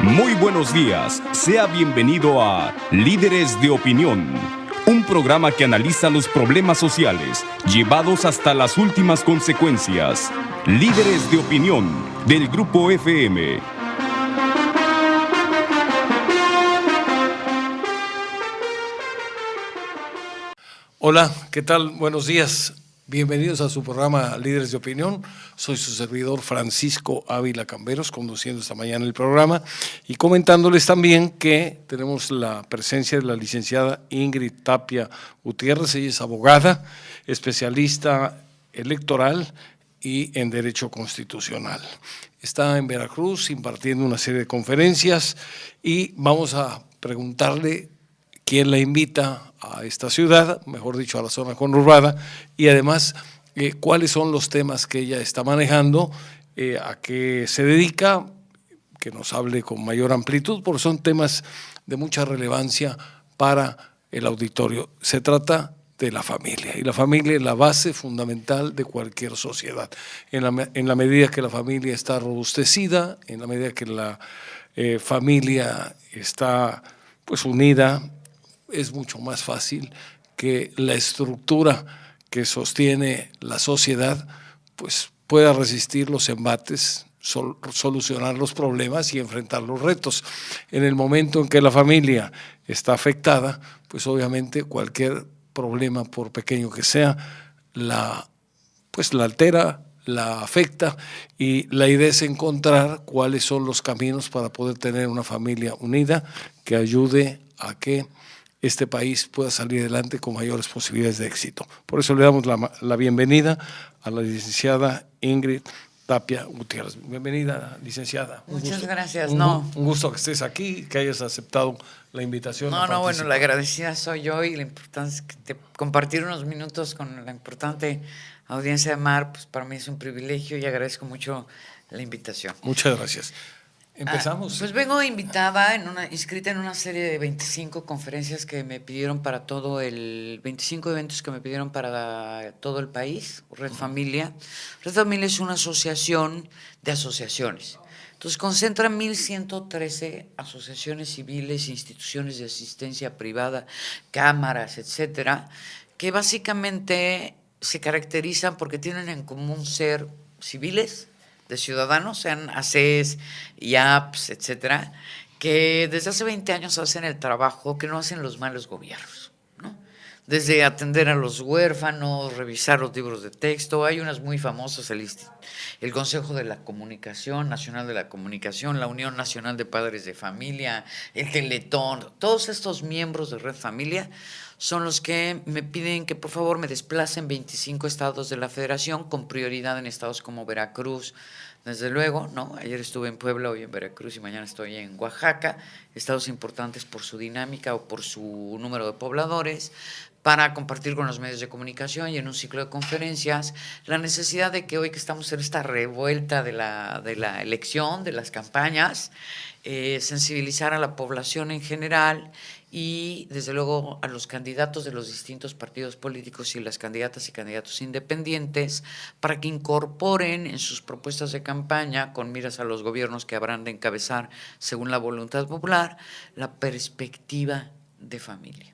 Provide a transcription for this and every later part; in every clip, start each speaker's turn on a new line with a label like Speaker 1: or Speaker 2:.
Speaker 1: Muy buenos días, sea bienvenido a Líderes de Opinión, un programa que analiza los problemas sociales llevados hasta las últimas consecuencias. Líderes de Opinión, del Grupo FM.
Speaker 2: Hola, ¿qué tal? Buenos días. Bienvenidos a su programa Líderes de Opinión. Soy su servidor Francisco Ávila Camberos, conduciendo esta mañana el programa y comentándoles también que tenemos la presencia de la licenciada Ingrid Tapia Gutiérrez. Ella es abogada, especialista electoral y en Derecho Constitucional. Está en Veracruz impartiendo una serie de conferencias y vamos a preguntarle quién la invita a esta ciudad, mejor dicho, a la zona conurbada, y además cuáles son los temas que ella está manejando, a qué se dedica, que nos hable con mayor amplitud, porque son temas de mucha relevancia para el auditorio. Se trata de la familia, y la familia es la base fundamental de cualquier sociedad. En la medida que la familia está robustecida, en la medida que la familia está pues unida, es mucho más fácil que la estructura que sostiene la sociedad pues pueda resistir los embates, solucionar los problemas y enfrentar los retos. En el momento en que la familia está afectada, pues obviamente cualquier problema, por pequeño que sea, la altera, la afecta, y la idea es encontrar cuáles son los caminos para poder tener una familia unida que ayude a que este país pueda salir adelante con mayores posibilidades de éxito. Por eso le damos la bienvenida a la licenciada Ingrid Tapia Gutiérrez. Bienvenida, licenciada.
Speaker 3: Muchas gracias.
Speaker 2: Un gusto que estés aquí, que hayas aceptado la invitación.
Speaker 3: Bueno, la agradecida soy yo, y la importancia de compartir unos minutos con la importante audiencia de MAR, pues para mí es un privilegio y agradezco mucho la invitación.
Speaker 2: Muchas gracias. ¿Empezamos?
Speaker 3: Pues vengo invitada, inscrita en una serie de 25 conferencias que me pidieron para 25 eventos que me pidieron para todo el país, Red Familia. Red Familia es una asociación de asociaciones. Entonces concentra 1,113 asociaciones civiles, instituciones de asistencia privada, cámaras, etcétera, que básicamente se caracterizan porque tienen en común ser civiles, de ciudadanos, sean ACES, IAPS, etcétera, que desde hace 20 años hacen el trabajo que no hacen los malos gobiernos, ¿no? Desde atender a los huérfanos, revisar los libros de texto. Hay unas muy famosas, el Consejo de la Comunicación, Nacional de la Comunicación, la Unión Nacional de Padres de Familia, el Teletón. Todos estos miembros de Red Familia son los que me piden que por favor me desplace en 25 estados de la Federación, con prioridad en estados como Veracruz, desde luego, ¿no? Ayer estuve en Puebla, hoy en Veracruz y mañana estoy en Oaxaca, estados importantes por su dinámica o por su número de pobladores, para compartir con los medios de comunicación y en un ciclo de conferencias la necesidad de que hoy que estamos en esta revuelta de la elección, de las campañas, sensibilizar a la población en general y desde luego a los candidatos de los distintos partidos políticos y las candidatas y candidatos independientes para que incorporen en sus propuestas de campaña, con miras a los gobiernos que habrán de encabezar según la voluntad popular, la perspectiva de familia.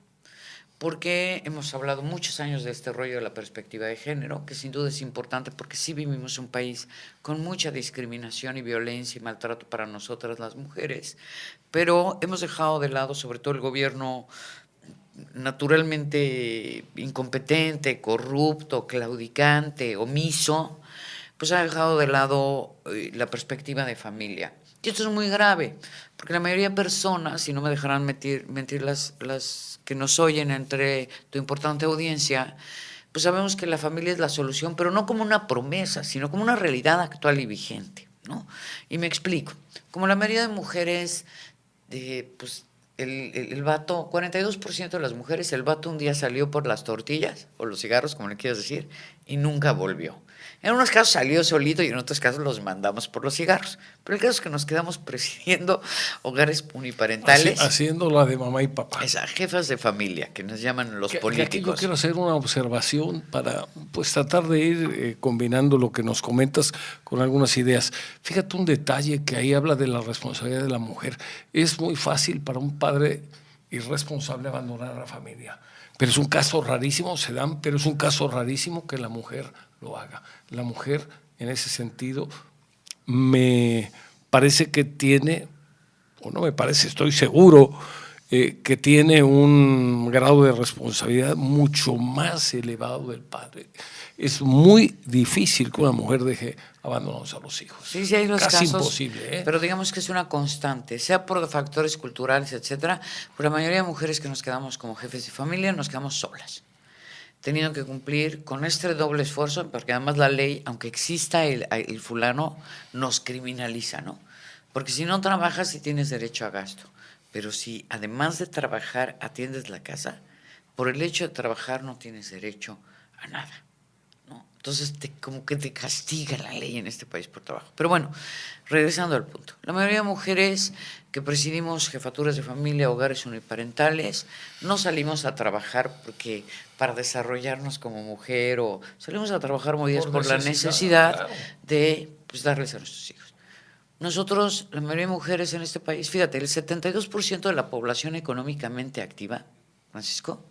Speaker 3: Porque hemos hablado muchos años de este rollo de la perspectiva de género, que sin duda es importante porque sí vivimos un país con mucha discriminación y violencia y maltrato para nosotras las mujeres, pero hemos dejado de lado, sobre todo el gobierno naturalmente incompetente, corrupto, claudicante, omiso, pues ha dejado de lado la perspectiva de familia. Y esto es muy grave, porque la mayoría de personas, y no me dejarán mentir las que nos oyen entre tu importante audiencia, pues sabemos que la familia es la solución, pero no como una promesa, sino como una realidad actual y vigente, ¿no? Y me explico. Como la mayoría de mujeres, pues el vato, 42% de las mujeres, el vato un día salió por las tortillas o los cigarros, como le quieras decir, y nunca volvió. En unos casos salió solito y en otros casos los mandamos por los cigarros. Pero el caso es que nos quedamos presidiendo hogares uniparentales.
Speaker 2: Haciendo la de mamá y papá.
Speaker 3: Esas jefas de familia, que nos llaman los
Speaker 2: Aquí
Speaker 3: políticos.
Speaker 2: yo quiero hacer una observación para pues tratar de ir combinando lo que nos comentas con algunas ideas. Fíjate un detalle que ahí habla de la responsabilidad de la mujer. Es muy fácil para un padre irresponsable abandonar a la familia. Pero es un caso rarísimo, se dan, pero es un caso rarísimo que la mujer lo haga. La mujer, en ese sentido, me parece que tiene, o no me parece, estoy seguro, que tiene un grado de responsabilidad mucho más elevado del padre. Es muy difícil que una mujer deje abandonados a los hijos.
Speaker 3: Sí, hay los
Speaker 2: Casi
Speaker 3: casos,
Speaker 2: imposible, ¿eh?
Speaker 3: pero digamos que es una constante, sea por factores culturales, etcétera. Por la mayoría de mujeres que nos quedamos como jefes de familia, nos quedamos solas, teniendo que cumplir con este doble esfuerzo, porque además la ley, aunque exista el fulano, nos criminaliza, ¿no? Porque si no trabajas, sí tienes derecho a gasto, pero si además de trabajar atiendes la casa, por el hecho de trabajar no tienes derecho a nada, ¿no? Entonces, como que te castiga la ley en este país por trabajo. Pero bueno, regresando al punto. La mayoría de mujeres que presidimos jefaturas de familia, hogares uniparentales, no salimos a trabajar porque para desarrollarnos como mujer, o salimos a trabajar movidas por la necesidad, claro, de pues, darles a nuestros hijos. Nosotros, la mayoría de mujeres en este país, fíjate, el 72% de la población económicamente activa, Francisco,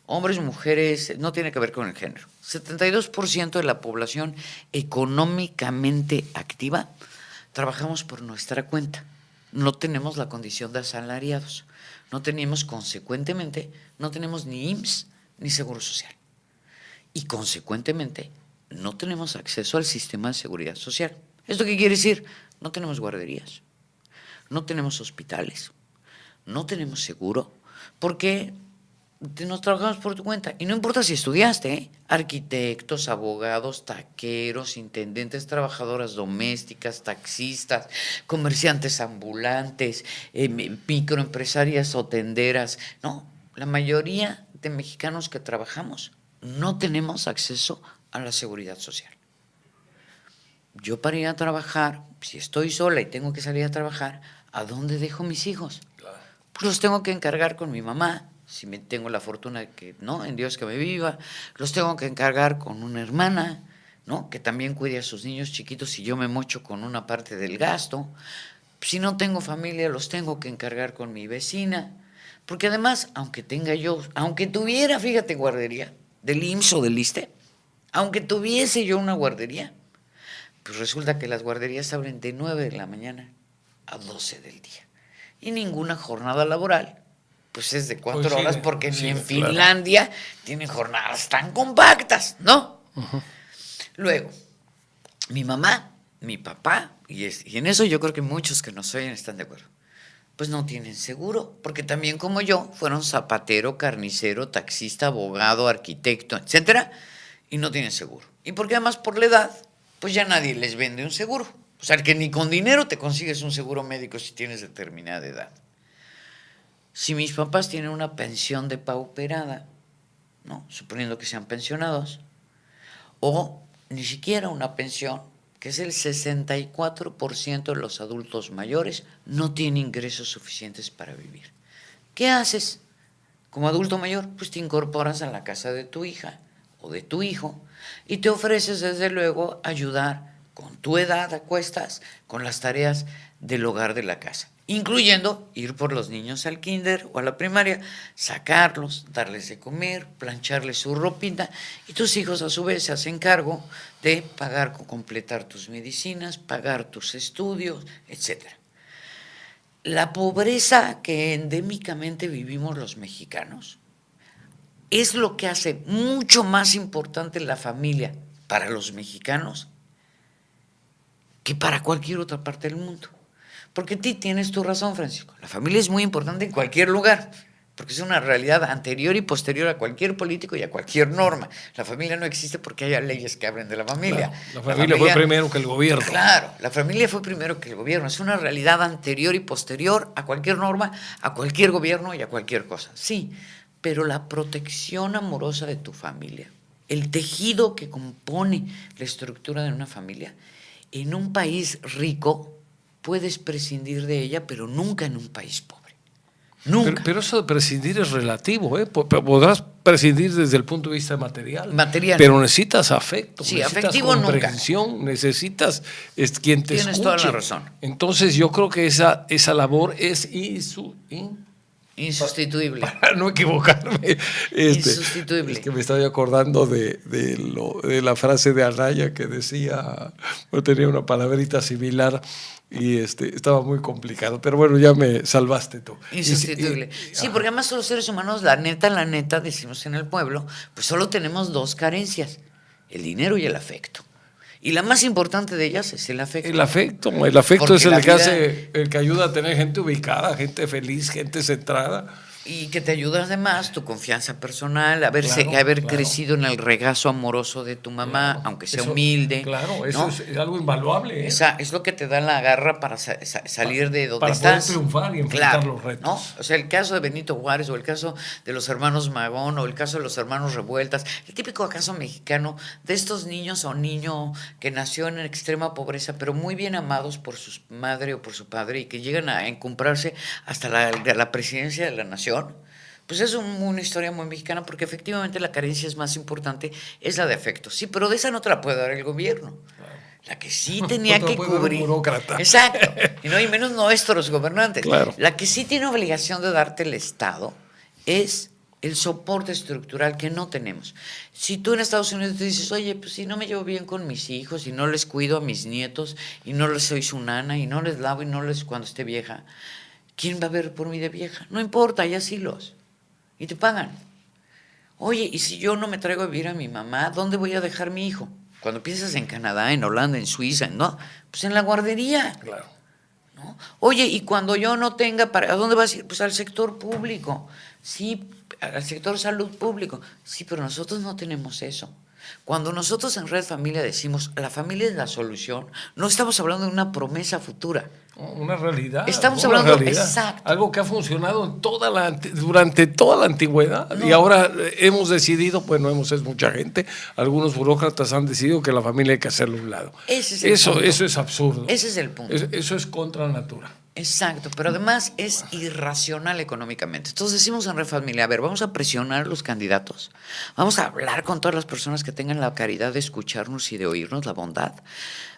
Speaker 3: hombres, mujeres, no tiene que ver con el género, 72% de la población económicamente activa, trabajamos por nuestra cuenta. No tenemos la condición de asalariados, no tenemos, consecuentemente, no tenemos ni IMSS ni Seguro Social. Y consecuentemente, no tenemos acceso al sistema de seguridad social. ¿Esto qué quiere decir? No tenemos guarderías, no tenemos hospitales, no tenemos seguro, porque nos trabajamos por tu cuenta. Y no importa si estudiaste, ¿eh? Arquitectos, abogados, taqueros, intendentes, trabajadoras domésticas, taxistas, comerciantes ambulantes, microempresarias o tenderas. No, la mayoría de mexicanos que trabajamos no tenemos acceso a la seguridad social. Yo para ir a trabajar, si estoy sola y tengo que salir a trabajar, ¿a dónde dejo mis hijos? Claro. Pues los tengo que encargar con mi mamá, si tengo la fortuna de que, ¿no?, en Dios que me viva, los tengo que encargar con una hermana, ¿no?, que también cuide a sus niños chiquitos y yo me mocho con una parte del gasto. Si no tengo familia, los tengo que encargar con mi vecina, porque además, aunque tuviera, fíjate, guardería, del IMSS o del ISSSTE, aunque tuviese yo una guardería, pues resulta que las guarderías abren de 9 de la mañana a 12 del día. Y ninguna jornada laboral, pues es de 4 horas, porque ni en Finlandia tienen jornadas tan compactas, ¿no? Uh-huh. Luego, mi mamá, mi papá, y en eso yo creo que muchos que nos oyen están de acuerdo, pues no tienen seguro, porque también como yo, fueron zapatero, carnicero, taxista, abogado, arquitecto, etcétera, y no tienen seguro. Y porque además por la edad, pues ya nadie les vende un seguro. O sea, que ni con dinero te consigues un seguro médico si tienes determinada edad. Si mis papás tienen una pensión depauperada, ¿no?, suponiendo que sean pensionados, o ni siquiera una pensión, que es el 64% de los adultos mayores, no tiene ingresos suficientes para vivir. ¿Qué haces como adulto mayor? Pues te incorporas a la casa de tu hija o de tu hijo y te ofreces, desde luego, ayudar con tu edad a cuestas con las tareas del hogar de la casa, incluyendo ir por los niños al kinder o a la primaria, sacarlos, darles de comer, plancharles su ropita, y tus hijos a su vez se hacen cargo de completar tus medicinas, pagar tus estudios, etcétera. La pobreza que endémicamente vivimos los mexicanos es lo que hace mucho más importante la familia para los mexicanos que para cualquier otra parte del mundo. Porque tienes tu razón, Francisco. La familia es muy importante en cualquier lugar, porque es una realidad anterior y posterior a cualquier político y a cualquier norma. La familia no existe porque haya leyes que hablen de la familia.
Speaker 2: Claro, la familia fue primero que el gobierno.
Speaker 3: Claro, la familia fue primero que el gobierno. Es una realidad anterior y posterior a cualquier norma, a cualquier gobierno y a cualquier cosa. Sí, pero la protección amorosa de tu familia, el tejido que compone la estructura de una familia. En un país rico puedes prescindir de ella, pero nunca en un país pobre. Nunca.
Speaker 2: Pero eso de prescindir es relativo, ¿eh? Podrás prescindir desde el punto de vista material. Pero necesitas afecto,
Speaker 3: sí,
Speaker 2: necesitas comprensión, nunca. Necesitas quien te
Speaker 3: Tienes
Speaker 2: escuche.
Speaker 3: toda la razón.
Speaker 2: Entonces yo creo que esa labor es
Speaker 3: insustituible.
Speaker 2: Para no equivocarme.
Speaker 3: Insustituible.
Speaker 2: Es que me estoy acordando de la frase de Anaya que decía, tenía una palabrita similar y estaba muy complicado. Pero bueno, ya me salvaste tú.
Speaker 3: Insustituible. Sí, porque además los seres humanos, la neta, decimos en el pueblo, pues solo tenemos dos carencias, el dinero y el afecto. Y la más importante de ellas es el afecto. El afecto
Speaker 2: es el que ayuda a tener gente ubicada, gente feliz, gente centrada.
Speaker 3: Y que te ayuda además tu confianza personal, haber crecido en el regazo amoroso de tu mamá, aunque sea humilde.
Speaker 2: Claro, eso es algo invaluable.
Speaker 3: Es lo que te da la garra para salir de donde estás.
Speaker 2: Para poder triunfar y enfrentar los retos.
Speaker 3: ¿No? O sea, el caso de Benito Juárez, o el caso de los hermanos Magón, o el caso de los hermanos Revueltas, el típico caso mexicano de estos niños o niño que nació en extrema pobreza, pero muy bien amados por su madre o por su padre, y que llegan a encumbrarse hasta la presidencia de la nación. Pues es una historia muy mexicana, porque efectivamente la carencia es más importante, es la de afecto. Sí, pero de esa no te la puede dar el gobierno. La que sí tenía que cubrir.
Speaker 2: Un burócrata.
Speaker 3: Exacto. Y menos nuestros gobernantes.
Speaker 2: Claro.
Speaker 3: La que sí tiene obligación de darte el Estado es el soporte estructural que no tenemos. Si tú en Estados Unidos te dices, oye, pues si no me llevo bien con mis hijos y no les cuido a mis nietos y no les soy su nana y no les lavo y no les cuando esté vieja, ¿quién va a ver por mí de vieja? No importa, hay asilos. Y te pagan. Oye, ¿y si yo no me traigo a vivir a mi mamá, dónde voy a dejar mi hijo? Cuando piensas en Canadá, en Holanda, en Suiza, ¿no? Pues en la guardería.
Speaker 2: Claro.
Speaker 3: ¿No? Oye, ¿y cuando yo no tenga ¿a dónde vas a ir? Pues al sector público. Sí, al sector salud público. Sí, pero nosotros no tenemos eso. Cuando nosotros en Red Familia decimos la familia es la solución, no estamos hablando de una promesa futura.
Speaker 2: Una realidad.
Speaker 3: Estamos hablando,
Speaker 2: exacto. Algo que ha funcionado durante toda la antigüedad. No. Y ahora hemos decidido, es mucha gente, algunos burócratas han decidido que la familia hay que hacerlo a un lado. Eso es absurdo.
Speaker 3: Ese es el punto.
Speaker 2: Eso es contra natura.
Speaker 3: Exacto, pero además es irracional económicamente. Entonces decimos en Red Familia, a ver, vamos a presionar a los candidatos, vamos a hablar con todas las personas que tengan la caridad de escucharnos y de oírnos, la bondad.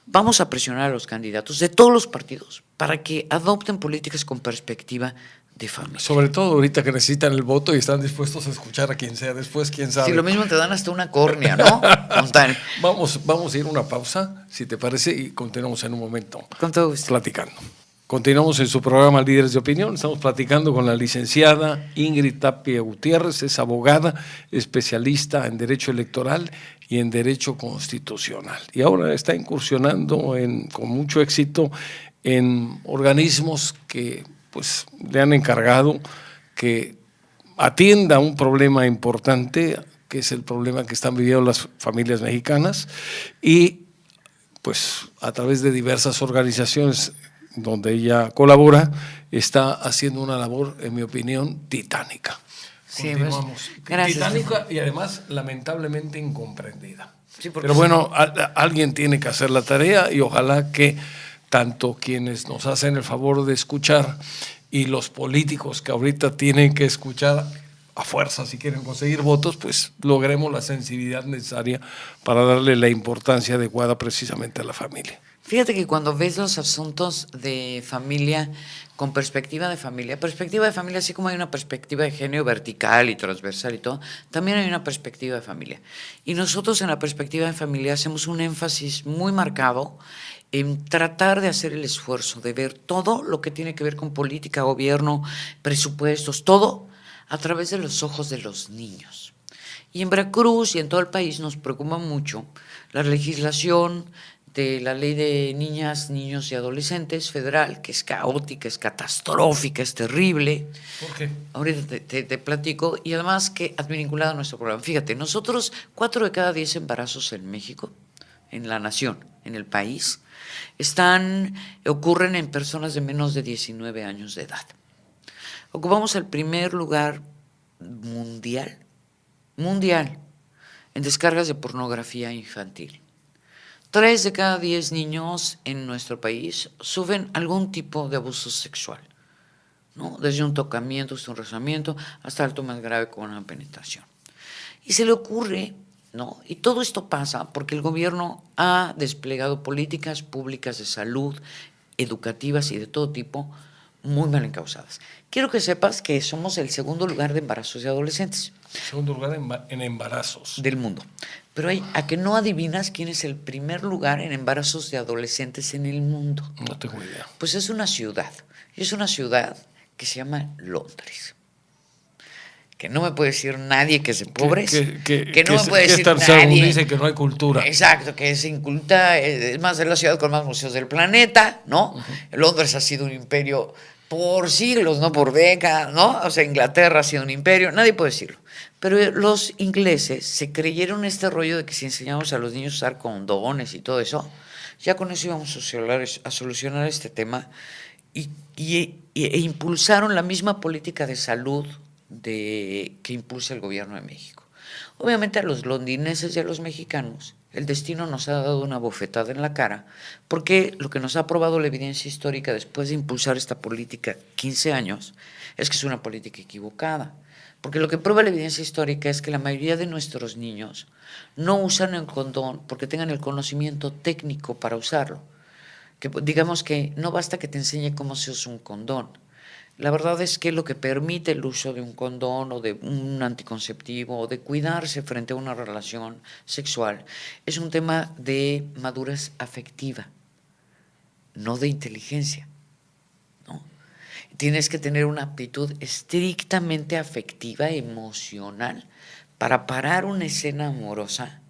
Speaker 3: Vamos a presionar a los candidatos de todos los partidos para que adopten políticas con perspectiva de familia.
Speaker 2: Sobre todo ahorita que necesitan el voto y están dispuestos a escuchar a quien sea después, quién sabe.
Speaker 3: Sí, lo mismo te dan hasta una córnea, ¿no?
Speaker 2: Vamos a ir a una pausa, si te parece, y continuamos en un momento.
Speaker 3: Con todo gusto.
Speaker 2: Platicando. Continuamos en su programa Líderes de Opinión. Estamos platicando con la licenciada Ingrid Tapia Gutiérrez, es abogada, especialista en Derecho Electoral y en Derecho Constitucional. Y ahora está incursionando con mucho éxito en organismos que le han encargado que atienda un problema importante, que es el problema que están viviendo las familias mexicanas, y a través de diversas organizaciones donde ella colabora, está haciendo una labor, en mi opinión, titánica.
Speaker 3: Sí, gracias.
Speaker 2: Titánica y además lamentablemente incomprendida. Sí, pero bueno, alguien tiene que hacer la tarea y ojalá que tanto quienes nos hacen el favor de escuchar y los políticos que ahorita tienen que escuchar a fuerza si quieren conseguir votos, logremos la sensibilidad necesaria para darle la importancia adecuada precisamente a la familia.
Speaker 3: Fíjate que cuando ves los asuntos de familia con perspectiva de familia, así como hay una perspectiva de género vertical y transversal y todo, también hay una perspectiva de familia. Y nosotros en la perspectiva de familia hacemos un énfasis muy marcado en tratar de hacer el esfuerzo de ver todo lo que tiene que ver con política, gobierno, presupuestos, todo a través de los ojos de los niños. Y en Veracruz y en todo el país nos preocupa mucho la legislación de la ley de niñas, niños y adolescentes federal, que es caótica, es catastrófica, es terrible.
Speaker 2: ¿Por qué?
Speaker 3: Ahorita te platico, y además que advinculado a nuestro programa. Fíjate, nosotros 4 de cada 10 embarazos en México, en la nación, en el país, ocurren en personas de menos de 19 años de edad. Ocupamos el primer lugar mundial en descargas de pornografía infantil. 3 de cada 10 niños en nuestro país sufren algún tipo de abuso sexual, ¿no? Desde un tocamiento, hasta un rozamiento, hasta algo más grave como una penetración. Y se le ocurre, ¿no? Y todo esto pasa porque el gobierno ha desplegado políticas públicas de salud, educativas y de todo tipo, muy mal encausadas. Quiero que sepas que somos el segundo lugar de embarazos de adolescentes.
Speaker 2: Segundo lugar en embarazos.
Speaker 3: Del mundo. Pero ¿a que no adivinas quién es el primer lugar en embarazos de adolescentes en el mundo?
Speaker 2: No tengo idea.
Speaker 3: Pues es una ciudad. Y es una ciudad que se llama Londres. Que no me puede decir nadie que se empobrece. Que no me puede decir nadie.
Speaker 2: Dice que no hay cultura.
Speaker 3: Exacto, que es inculta. Es más, es la ciudad con más museos del planeta, ¿no? Londres ha sido un imperio por siglos, no por décadas, ¿no? O sea, Inglaterra ha sido un imperio, nadie puede decirlo. Pero los ingleses se creyeron este rollo de que si enseñamos a los niños a usar condones y todo eso, ya con eso íbamos a solucionar este tema e impulsaron la misma política de salud que impulsa el gobierno de México. Obviamente a los londinenses y a los mexicanos el destino nos ha dado una bofetada en la cara, porque lo que nos ha probado la evidencia histórica después de impulsar esta política 15 años es que es una política equivocada. Porque lo que prueba la evidencia histórica es que la mayoría de nuestros niños no usan el condón porque tengan el conocimiento técnico para usarlo. Que digamos que no basta que te enseñe cómo se usa un condón. La verdad es que lo que permite el uso de un condón o de un anticonceptivo o de cuidarse frente a una relación sexual es un tema de madurez afectiva, no de inteligencia, ¿no? Tienes que tener una aptitud estrictamente afectiva, emocional, para parar una escena amorosa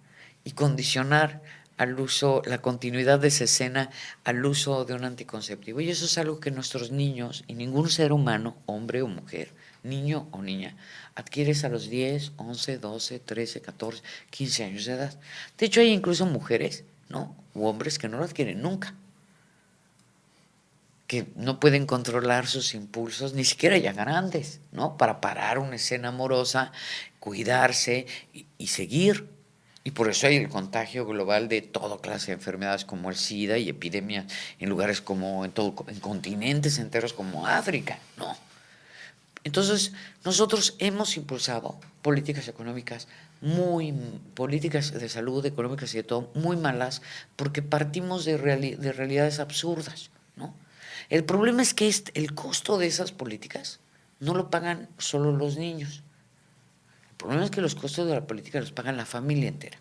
Speaker 3: y condicionar al uso, la continuidad de esa escena al uso de un anticonceptivo. Y eso es algo que nuestros niños y ningún ser humano, hombre o mujer, niño o niña, adquieres a los 10, 11, 12, 13, 14, 15 años de edad. De hecho, hay incluso mujeres, ¿no? U hombres que no lo adquieren nunca, que no pueden controlar sus impulsos, ni siquiera ya grandes, ¿no? Para parar una escena amorosa, cuidarse y seguir. Y por eso hay el contagio global de toda clase de enfermedades como el SIDA y epidemias en lugares como en continentes enteros como África, ¿no? Entonces, nosotros hemos impulsado políticas económicas políticas de salud, económicas y de todo, muy malas, porque partimos de realidades absurdas, ¿no? El problema es que el costo de esas políticas no lo pagan solo los niños. El problema es que los costos de la política los pagan la familia entera.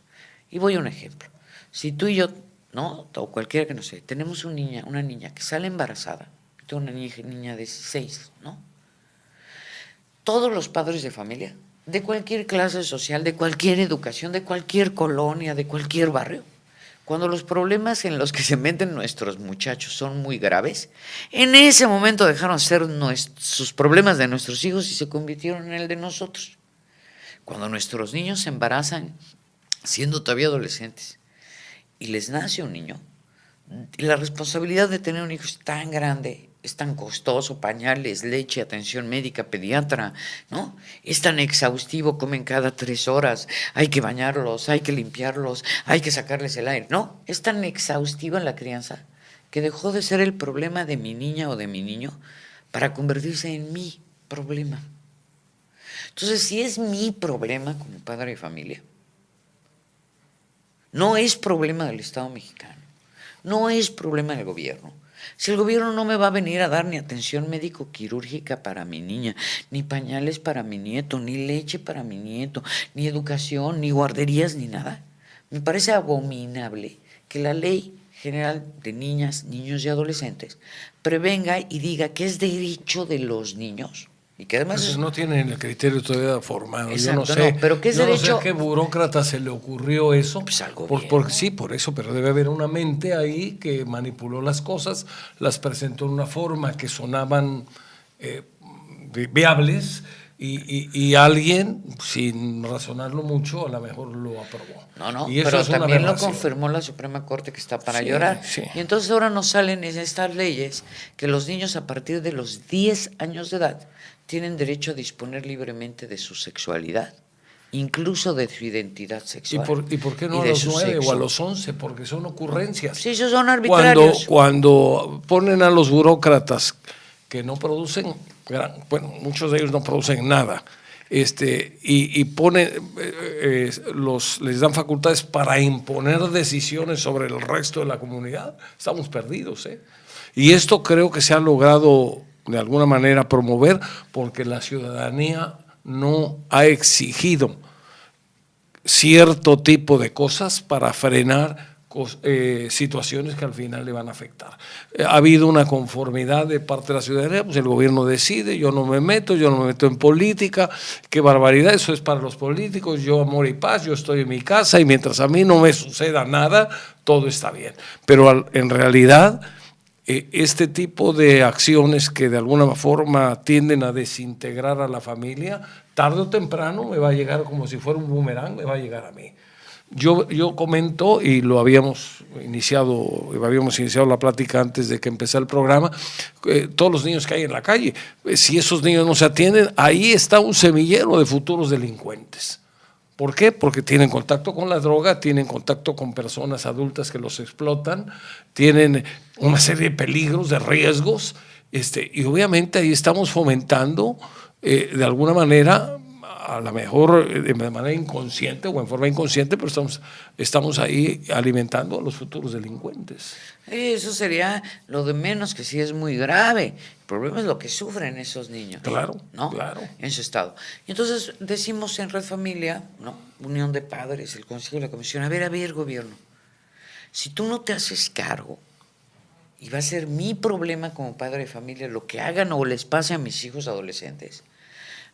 Speaker 3: Y voy a un ejemplo. Si tú y yo, ¿no? O cualquiera que no sé, tenemos una niña que sale embarazada, tengo una niña de 6, ¿no? Todos los padres de familia, de cualquier clase social, de cualquier educación, de cualquier colonia, de cualquier barrio, cuando los problemas en los que se meten nuestros muchachos son muy graves, en ese momento dejaron ser sus problemas de nuestros hijos y se convirtieron en el de nosotros. Cuando nuestros niños se embarazan siendo todavía adolescentes y les nace un niño, la responsabilidad de tener un hijo es tan grande, es tan costoso, pañales, leche, atención médica, pediatra, ¿no? Es tan exhaustivo, comen cada 3 horas, hay que bañarlos, hay que limpiarlos, hay que sacarles el aire, ¿no? Es tan exhaustiva la crianza que dejó de ser el problema de mi niña o de mi niño para convertirse en mi problema. Entonces, si es mi problema como padre de familia, no es problema del Estado mexicano, no es problema del gobierno. Si el gobierno no me va a venir a dar ni atención médico-quirúrgica para mi niña, ni pañales para mi nieto, ni leche para mi nieto, ni educación, ni guarderías, ni nada, me parece abominable que la Ley General de Niñas, Niños y Adolescentes prevenga y diga que es derecho de los niños. Y que además
Speaker 2: pues no tienen el criterio todavía formado.
Speaker 3: Exacto,
Speaker 2: yo no sé,
Speaker 3: pero ¿qué es derecho?
Speaker 2: No sé a qué burócrata se le ocurrió eso.
Speaker 3: Pues algo
Speaker 2: porque sí, por eso, pero debe haber una mente ahí que manipuló las cosas, las presentó en una forma que sonaban viables y alguien, sin razonarlo mucho, a lo mejor lo aprobó.
Speaker 3: No,
Speaker 2: y eso
Speaker 3: pero
Speaker 2: es una
Speaker 3: también lo
Speaker 2: aberración.
Speaker 3: confirmó la Suprema Corte, que está para
Speaker 2: Sí,
Speaker 3: llorar.
Speaker 2: sí.
Speaker 3: Y entonces ahora nos salen en estas leyes que los niños a partir de los 10 años de edad tienen derecho a disponer libremente de su sexualidad incluso de su identidad sexual.
Speaker 2: ¿Y por qué no a los 9 o a los 11? Porque son ocurrencias.
Speaker 3: Sí, esos son arbitrarios.
Speaker 2: Cuando ponen a los burócratas que no producen, bueno, muchos de ellos no producen nada, y ponen, les dan facultades para imponer decisiones sobre el resto de la comunidad, estamos perdidos, ¿eh? Y esto creo que se ha logrado de alguna manera promover porque la ciudadanía no ha exigido cierto tipo de cosas para frenar situaciones que al final le van a afectar. Ha habido una conformidad de parte de la ciudadanía, pues el gobierno decide, yo no me meto en política, qué barbaridad, eso es para los políticos, yo amor y paz, yo estoy en mi casa y mientras a mí no me suceda nada, todo está bien. Pero en realidad este tipo de acciones que de alguna forma tienden a desintegrar a la familia, tarde o temprano me va a llegar como si fuera un boomerang, me va a llegar a mí. Yo comento, y habíamos iniciado la plática antes de que empezara el programa, todos los niños que hay en la calle, si esos niños no se atienden, ahí está un semillero de futuros delincuentes. ¿Por qué? Porque tienen contacto con la droga, tienen contacto con personas adultas que los explotan, tienen una serie de peligros, de riesgos, y obviamente ahí estamos fomentando de alguna manera, a lo mejor de manera inconsciente o en forma inconsciente, pero estamos ahí alimentando a los futuros delincuentes.
Speaker 3: Eso sería lo de menos, que sí es muy grave. El problema es lo que sufren esos niños.
Speaker 2: Claro,
Speaker 3: ¿no?
Speaker 2: claro.
Speaker 3: En su estado. Y entonces decimos en Red Familia, ¿no? Unión de Padres, el Consejo y la Comisión, a ver, gobierno, si tú no te haces cargo, y va a ser mi problema como padre de familia lo que hagan o les pase a mis hijos adolescentes,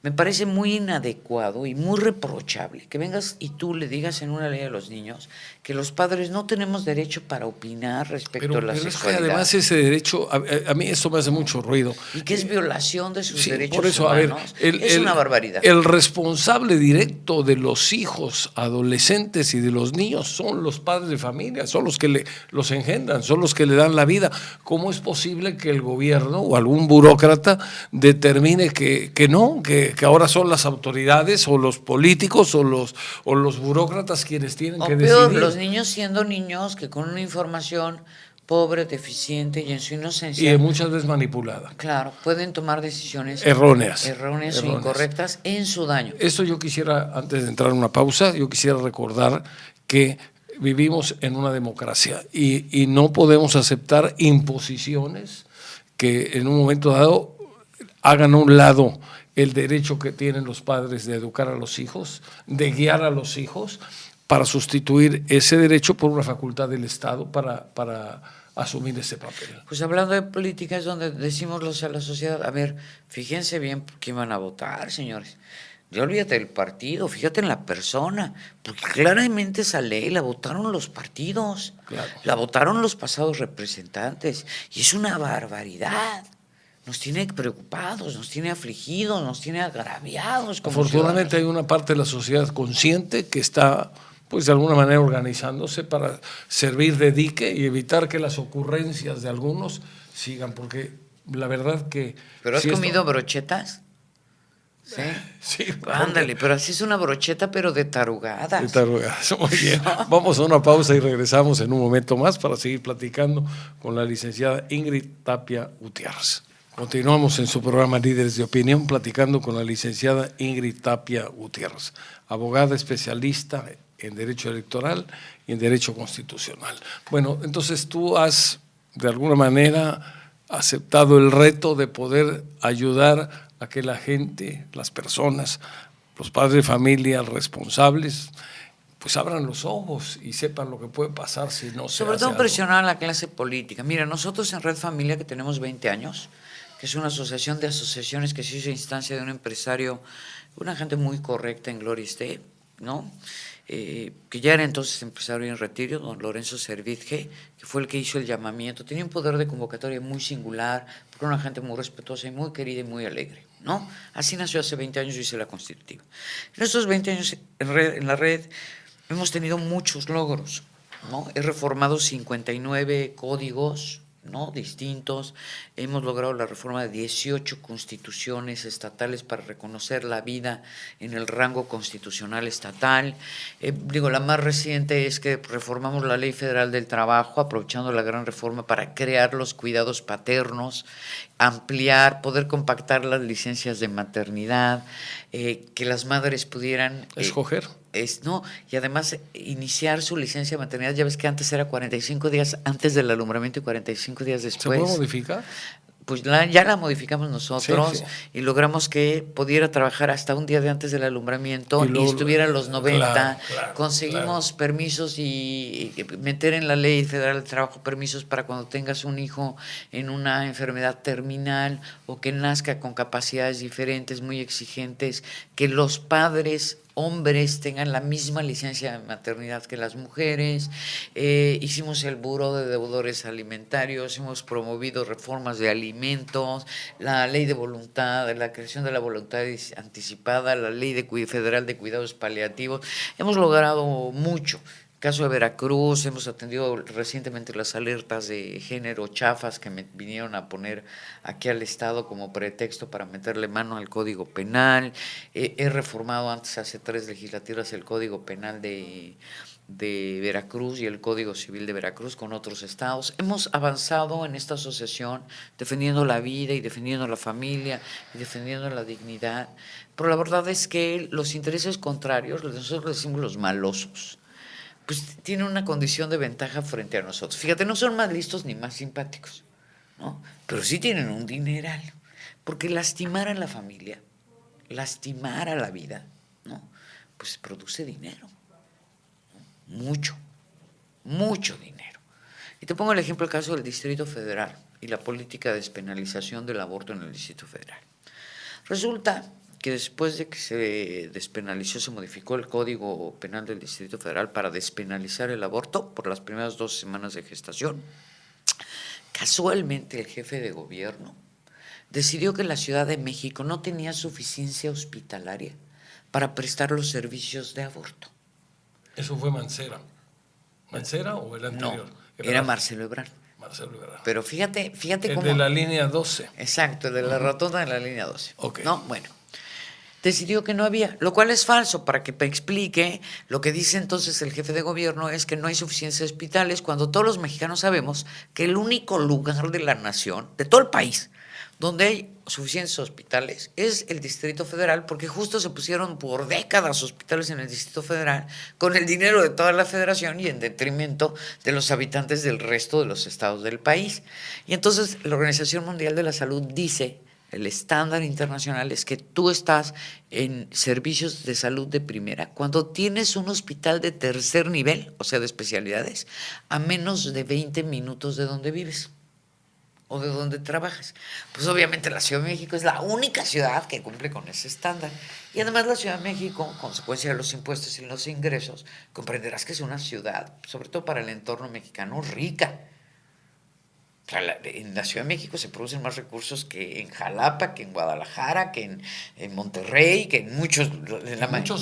Speaker 3: me parece muy inadecuado y muy reprochable que vengas y tú le digas en una ley a los niños que los padres no tenemos derecho para opinar respecto a la sexualidad. Pero es que
Speaker 2: además ese derecho, a mí esto me hace mucho ruido.
Speaker 3: Y que es violación de sus derechos
Speaker 2: por eso,
Speaker 3: humanos. Es una barbaridad.
Speaker 2: El responsable directo de los hijos adolescentes y de los niños son los padres de familia, son los que los engendran, son los que le dan la vida. ¿Cómo es posible que el gobierno o algún burócrata determine que no, que ahora son las autoridades o los políticos o los burócratas quienes tienen que
Speaker 3: peor,
Speaker 2: decidir?
Speaker 3: Los niños siendo niños que con una información pobre, deficiente y en su inocencia.
Speaker 2: Y muchas veces manipulada.
Speaker 3: Claro, pueden tomar decisiones
Speaker 2: erróneas
Speaker 3: o incorrectas en su daño.
Speaker 2: Esto yo quisiera, antes de entrar en una pausa, yo quisiera recordar que vivimos en una democracia y no podemos aceptar imposiciones que en un momento dado hagan a un lado el derecho que tienen los padres de educar a los hijos, de guiar a los hijos, para sustituir ese derecho por una facultad del Estado para asumir ese papel.
Speaker 3: Pues hablando de política es donde decimos a la sociedad, a ver, fíjense bien por quién van a votar, señores. Ya olvídate del partido, fíjate en la persona, porque claramente esa ley la votaron los partidos, claro. La votaron los pasados representantes, y es una barbaridad. Nos tiene preocupados, nos tiene afligidos, nos tiene agraviados.
Speaker 2: Afortunadamente hay una parte de la sociedad consciente que está, pues de alguna manera organizándose para servir de dique y evitar que las ocurrencias de algunos sigan, porque la verdad que...
Speaker 3: ¿Pero has comido brochetas? Sí.
Speaker 2: Sí.
Speaker 3: Ándale, pero así es una brocheta, pero de tarugadas.
Speaker 2: De tarugadas, muy bien. Vamos a una pausa y regresamos en un momento más para seguir platicando con la licenciada Ingrid Tapia Gutiérrez. Continuamos en su programa Líderes de Opinión, platicando con la licenciada Ingrid Tapia Gutiérrez, abogada especialista en Derecho Electoral y en Derecho Constitucional. Bueno, entonces tú has, de alguna manera, aceptado el reto de poder ayudar a que la gente, las personas, los padres de familia, responsables, pues abran los ojos y sepan lo que puede pasar si no se
Speaker 3: Sobre
Speaker 2: hace
Speaker 3: todo
Speaker 2: algo.
Speaker 3: presionar a la clase política. Mira, nosotros en Red Familia, que tenemos 20 años, que es una asociación de asociaciones que se hizo a instancia de un empresario, una gente muy correcta en Gloria Esté, ¿no? Que ya era entonces empresario en retiro, don Lorenzo Servitje, que fue el que hizo el llamamiento. Tenía un poder de convocatoria muy singular, porque era una gente muy respetuosa y muy querida y muy alegre, ¿no? Así nació hace 20 años y hice la Constitutiva. En estos 20 años en la red hemos tenido muchos logros, ¿no? He reformado 59 códigos, ¿no? Distintos. Hemos logrado la reforma de 18 constituciones estatales para reconocer la vida en el rango constitucional estatal. La más reciente es que reformamos la Ley Federal del Trabajo, aprovechando la gran reforma para crear los cuidados paternos, ampliar, poder compactar las licencias de maternidad, que las madres pudieran
Speaker 2: escoger.
Speaker 3: Y además iniciar su licencia de maternidad. Ya ves que antes era 45 días antes del alumbramiento y 45 días después.
Speaker 2: ¿Se puede modificar?
Speaker 3: Pues ya la modificamos nosotros,
Speaker 2: sí.
Speaker 3: Y logramos que pudiera trabajar hasta un día de antes del alumbramiento y estuviera a los 90. Conseguimos permisos y meter en la Ley Federal del Trabajo permisos para cuando tengas un hijo en una enfermedad terminal o que nazca con capacidades diferentes, muy exigentes, que los padres hombres tengan la misma licencia de maternidad que las mujeres. Hicimos el Buró de Deudores Alimentarios, hemos promovido reformas de alimentos, la ley de voluntad, la creación de la voluntad anticipada, la ley federal de cuidados paliativos. Hemos logrado mucho. Caso de Veracruz, hemos atendido recientemente las alertas de género chafas que me vinieron a poner aquí al Estado como pretexto para meterle mano al Código Penal. He reformado antes, hace 3 legislaturas, el Código Penal de Veracruz y el Código Civil de Veracruz con otros estados. Hemos avanzado en esta asociación defendiendo la vida y defendiendo la familia y defendiendo la dignidad, pero la verdad es que los intereses contrarios, nosotros decimos los malosos, pues tienen una condición de ventaja frente a nosotros. Fíjate, no son más listos ni más simpáticos, ¿no? Pero sí tienen un dineral, porque lastimar a la familia, lastimar a la vida, ¿no? Pues produce dinero, ¿no? Mucho dinero. Y te pongo el ejemplo, el caso del Distrito Federal y la política de despenalización del aborto en el Distrito Federal. Resulta que después de que se despenalizó, se modificó el Código Penal del Distrito Federal para despenalizar el aborto por las primeras 2 semanas de gestación. Casualmente el jefe de gobierno decidió que la Ciudad de México no tenía suficiencia hospitalaria para prestar los servicios de aborto.
Speaker 2: Eso fue Mancera. ¿Mancera o el anterior?
Speaker 3: No, era Marcelo Ebrard. Pero fíjate
Speaker 2: el
Speaker 3: cómo...
Speaker 2: de la línea 12.
Speaker 3: Exacto, el de la rotonda de la línea 12.
Speaker 2: Okay.
Speaker 3: No, bueno. Decidió que no había, lo cual es falso. Para que me explique, lo que dice entonces el jefe de gobierno es que no hay suficiencia de hospitales, cuando todos los mexicanos sabemos que el único lugar de la nación, de todo el país, donde hay suficientes hospitales es el Distrito Federal, porque justo se pusieron por décadas hospitales en el Distrito Federal con el dinero de toda la federación y en detrimento de los habitantes del resto de los estados del país. Y entonces la Organización Mundial de la Salud dice, el estándar internacional es que tú estás en servicios de salud de primera cuando tienes un hospital de tercer nivel, o sea, de especialidades, a menos de 20 minutos de donde vives o de donde trabajas. Pues obviamente la Ciudad de México es la única ciudad que cumple con ese estándar. Y además la Ciudad de México, consecuencia de los impuestos y los ingresos, comprenderás que es una ciudad, sobre todo para el entorno mexicano, rica. O sea, en la Ciudad de México se producen más recursos que en Jalapa, que en Guadalajara, que en Monterrey, que en muchos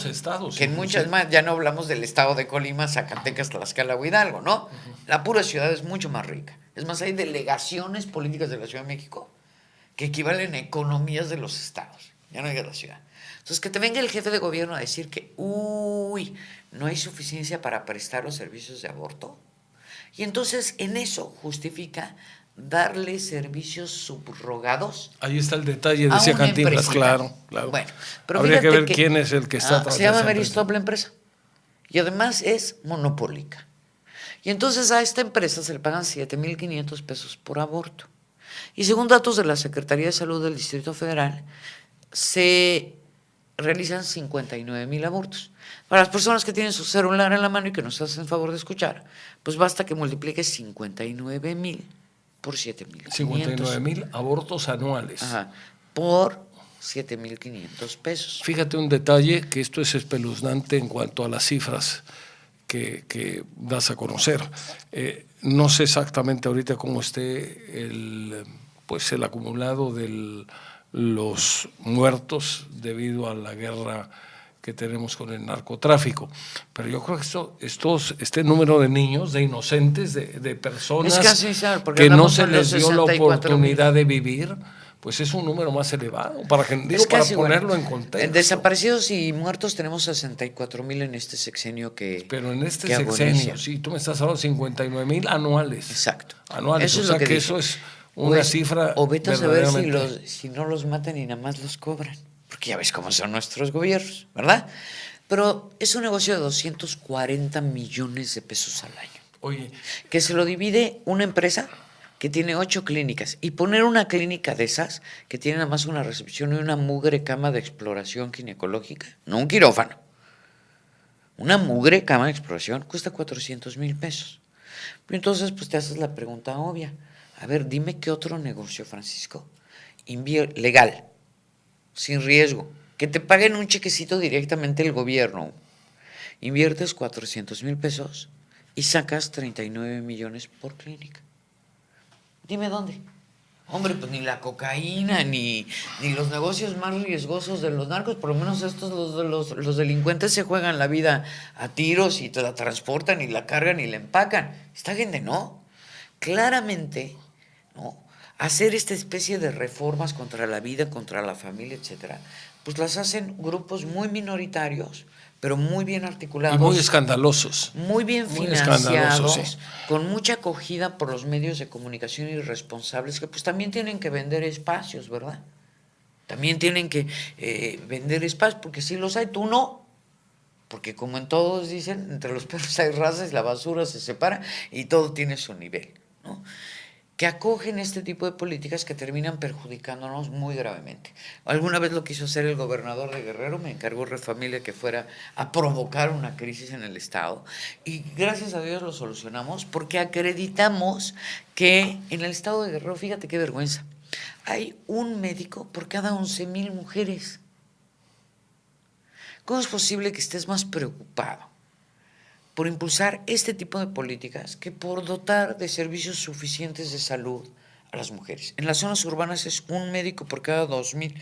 Speaker 2: estados.
Speaker 3: Que en muchas más, ya no hablamos del estado de Colima, Zacatecas, Tlaxcala o Hidalgo, ¿no? La pura ciudad es mucho más rica. Es más, hay delegaciones políticas de la Ciudad de México que equivalen a economías de los estados. Ya no digas la ciudad. Entonces, que te venga el jefe de gobierno a decir que, no hay suficiencia para prestar los servicios de aborto. Y entonces en eso justifica darle servicios subrogados.
Speaker 2: Ahí está el detalle, decía Cantinflas, claro.
Speaker 3: Bueno, pero
Speaker 2: habría que ver quién es el que está
Speaker 3: atrás. Se llama Ameristop la empresa. Y además es monopólica. Y entonces a esta empresa se le pagan 7,500 pesos por aborto. Y según datos de la Secretaría de Salud del Distrito Federal, se realizan 59,000 abortos. Para las personas que tienen su celular en la mano y que nos hacen favor de escuchar, pues basta que multipliques 59,000 por 7,500.
Speaker 2: 59,000 abortos anuales.
Speaker 3: Ajá, por 7,500 pesos.
Speaker 2: Fíjate un detalle, que esto es espeluznante en cuanto a las cifras que das a conocer. No sé exactamente ahorita cómo esté el acumulado de los muertos debido a la guerra que tenemos con el narcotráfico. Pero yo creo que este número de niños, de inocentes, de personas que no se les dio la oportunidad de vivir, pues es un número más elevado, para ponerlo en contexto.
Speaker 3: En desaparecidos y muertos tenemos 64,000 en este sexenio que
Speaker 2: Pero en este sexenio, sí, tú me estás hablando de 59,000 anuales.
Speaker 3: Exacto.
Speaker 2: Anuales,
Speaker 3: eso
Speaker 2: o sea que eso es una cifra
Speaker 3: o vete a saber si no los matan y nada más los cobran, porque ya ves cómo son nuestros gobiernos, ¿verdad? Pero es un negocio de 240 millones de pesos al año.
Speaker 2: Oye,
Speaker 3: que se lo divide una empresa que tiene 8 clínicas, y poner una clínica de esas que tiene nada más una recepción y una mugre cama de exploración ginecológica, no un quirófano, una mugre cama de exploración cuesta 400,000 pesos. Pero entonces pues te haces la pregunta obvia, a ver, dime qué otro negocio, Francisco, legal, sin riesgo, que te paguen un chequecito directamente el gobierno, inviertes 400,000 pesos y sacas 39 millones por clínica. Dime dónde. Hombre, pues ni la cocaína, ni los negocios más riesgosos de los narcos, por lo menos estos, los delincuentes se juegan la vida a tiros y te la transportan y la cargan y la empacan. Esta gente no. Claramente, ¿no? Hacer esta especie de reformas contra la vida, contra la familia, etcétera, pues las hacen grupos muy minoritarios, pero muy bien articulados.
Speaker 2: Y muy escandalosos.
Speaker 3: Muy bien financiados, sí, con mucha acogida por los medios de comunicación y responsables, que pues también tienen que vender espacios, ¿verdad? También tienen que vender espacios, porque si los hay, tú no. Porque como en todos dicen, entre los perros hay razas, la basura se separa y todo tiene su nivel, ¿no? Que acogen este tipo de políticas que terminan perjudicándonos muy gravemente. Alguna vez lo quiso hacer el gobernador de Guerrero, me encargó Red Familia que fuera a provocar una crisis en el Estado, y gracias a Dios lo solucionamos porque acreditamos que en el Estado de Guerrero, fíjate qué vergüenza, hay un médico por cada 11,000 mujeres. ¿Cómo es posible que estés más preocupado por impulsar este tipo de políticas que por dotar de servicios suficientes de salud a las mujeres? En las zonas urbanas es un médico por cada 2,000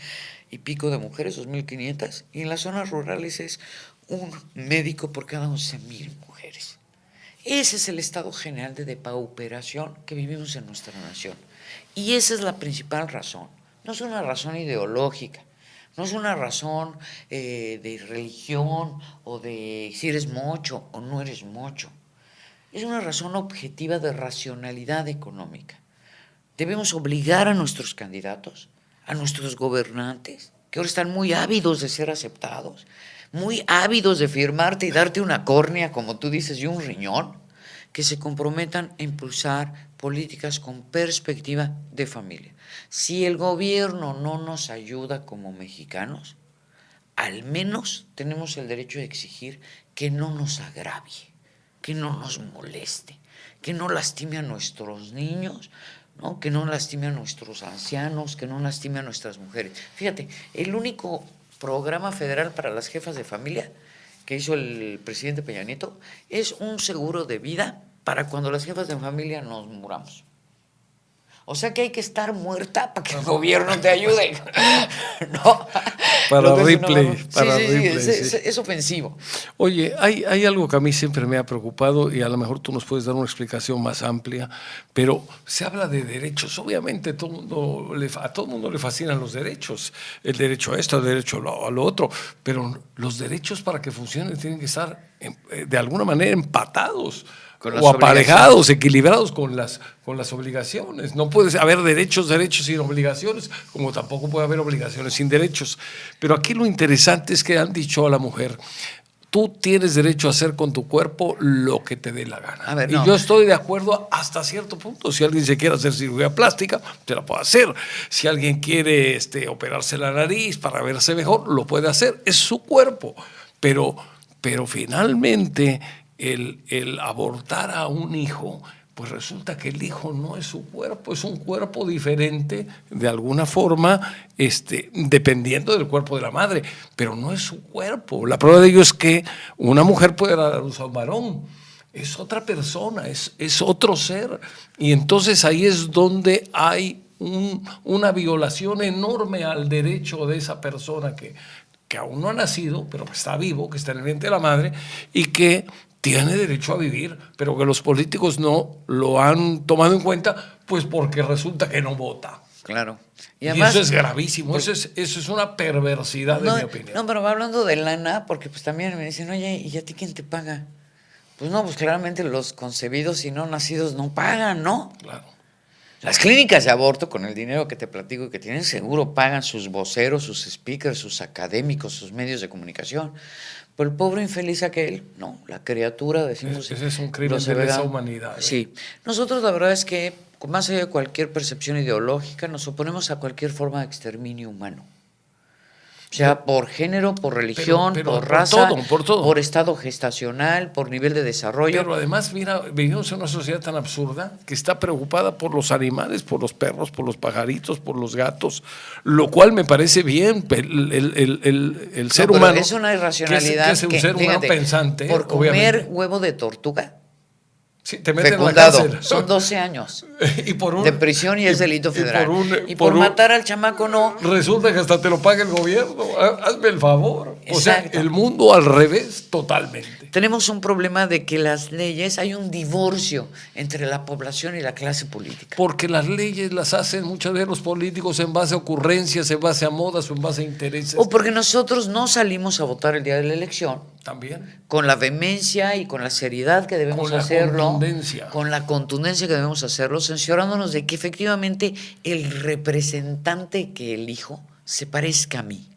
Speaker 3: y pico de mujeres, 2,500, y en las zonas rurales es un médico por cada 11,000 mujeres. Ese es el estado general de depauperación que vivimos en nuestra nación. Y esa es la principal razón. No es una razón ideológica, no es una razón de religión o de si eres mocho o no eres mocho. Es una razón objetiva de racionalidad económica. Debemos obligar a nuestros candidatos, a nuestros gobernantes, que ahora están muy ávidos de ser aceptados, muy ávidos de firmarte y darte una córnea, como tú dices, y un riñón, que se comprometan a impulsar políticas con perspectiva de familia. Si el gobierno no nos ayuda como mexicanos, al menos tenemos el derecho de exigir que no nos agravie, que no nos moleste, que no lastime a nuestros niños, ¿no? Que no lastime a nuestros ancianos, que no lastime a nuestras mujeres. Fíjate, el único programa federal para las jefas de familia que hizo el presidente Peña Nieto es un seguro de vida para cuando las jefas de familia nos muramos. O sea que hay que estar muerta para que el gobierno te ayude. No.
Speaker 2: Para Ripley.
Speaker 3: Es ofensivo.
Speaker 2: Oye, hay algo que a mí siempre me ha preocupado y a lo mejor tú nos puedes dar una explicación más amplia, pero se habla de derechos. Obviamente a todo el mundo le fascinan los derechos. El derecho a esto, el derecho a lo otro, pero los derechos para que funcionen tienen que estar de alguna manera empatados o aparejados, equilibrados con las obligaciones. No puede haber derechos sin obligaciones, como tampoco puede haber obligaciones sin derechos. Pero aquí lo interesante es que han dicho a la mujer: tú tienes derecho a hacer con tu cuerpo lo que te dé la gana.
Speaker 3: A ver,
Speaker 2: y yo estoy de acuerdo hasta cierto punto. Si alguien se quiere hacer cirugía plástica, te la puede hacer. Si alguien quiere operarse la nariz para verse mejor, lo puede hacer. Es su cuerpo. Pero finalmente el abortar a un hijo, pues resulta que el hijo no es su cuerpo, es un cuerpo diferente de alguna forma, dependiendo del cuerpo de la madre, pero no es su cuerpo. La prueba de ello es que una mujer puede dar a luz a un varón, es otra persona, es otro ser, y entonces ahí es donde hay una violación enorme al derecho de esa persona que que aún no ha nacido, pero que está vivo, que está en el vientre de la madre y que tiene derecho a vivir, pero que los políticos no lo han tomado en cuenta, pues porque resulta que no vota.
Speaker 3: Claro.
Speaker 2: Y además, eso es gravísimo, eso es una perversidad, en mi opinión.
Speaker 3: No, pero va hablando de lana, porque pues también me dicen, oye, ¿y a ti quién te paga? Pues no, pues claramente los concebidos y no nacidos no pagan, ¿no?
Speaker 2: Claro.
Speaker 3: Las clínicas de aborto, con el dinero que te platico y que tienen seguro, pagan sus voceros, sus speakers, sus académicos, sus medios de comunicación. Pero el pobre infeliz aquel, no, la criatura, decimos...
Speaker 2: Ese es un crimen de lesa humanidad.
Speaker 3: Sí. Nosotros la verdad es que, más allá de cualquier percepción ideológica, nos oponemos a cualquier forma de exterminio humano. O sea, por género, por religión, por raza,
Speaker 2: por todo.
Speaker 3: Por estado gestacional, por nivel de desarrollo.
Speaker 2: Pero además, mira, vivimos en una sociedad tan absurda que está preocupada por los animales, por los perros, por los pajaritos, por los gatos, lo cual me parece bien. El ser humano...
Speaker 3: Es una irracionalidad
Speaker 2: que es un ser humano pensante.
Speaker 3: Por comer obviamente huevo de tortuga.
Speaker 2: Sí, te meten
Speaker 3: fecundado,
Speaker 2: en la cárcel.
Speaker 3: Son 12 años
Speaker 2: y por
Speaker 3: de prisión y es delito federal. Y por matar al chamaco no.
Speaker 2: Resulta que hasta te lo paga el gobierno. Hazme el favor.
Speaker 3: Exacto.
Speaker 2: O sea, el mundo al revés totalmente.
Speaker 3: Tenemos un problema de que las leyes, hay un divorcio entre la población y la clase política.
Speaker 2: Porque las leyes las hacen muchas veces los políticos en base a ocurrencias, en base a modas o en base a intereses.
Speaker 3: O porque nosotros no salimos a votar el día de la elección.
Speaker 2: También.
Speaker 3: Con la vehemencia y con la seriedad que debemos hacerlo. Con la contundencia que debemos hacerlo, cerciorándonos de que efectivamente el representante que elijo se parezca a mí.